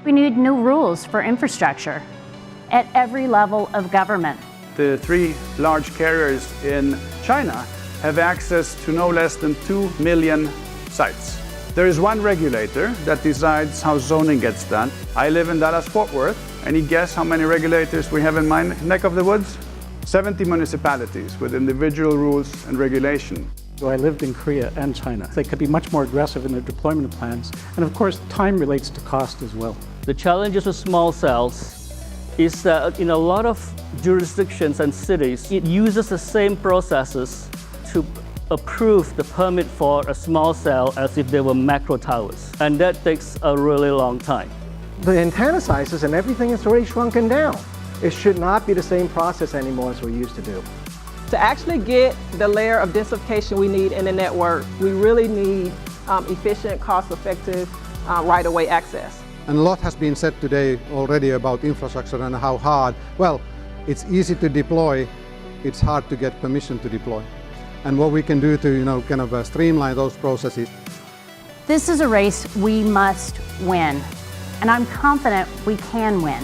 We need new rules for infrastructure at every level of government. The 3 large carriers in China have access to no less than 2 million sites. There is one regulator that decides how zoning gets done. I live in Dallas-Fort Worth. Any guess how many regulators we have in my neck of the woods? 70 municipalities with individual rules and regulation. So I lived in Korea and China. They could be much more aggressive in their deployment plans. And of course, time relates to cost as well. The challenges with small cells is that in a lot of jurisdictions and cities, it uses the same processes to approve the permit for a small cell as if they were macro towers. And that takes a really long time. The antenna sizes and everything is already shrunken down. It should not be the same process anymore as we used to do. To actually get the layer of densification we need in the network, we really need efficient, cost-effective right-of-way access. And a lot has been said today already about infrastructure and how hard. Well, it's easy to deploy, it's hard to get permission to deploy. And what we can do to streamline those processes. This is a race we must win, and I'm confident we can win.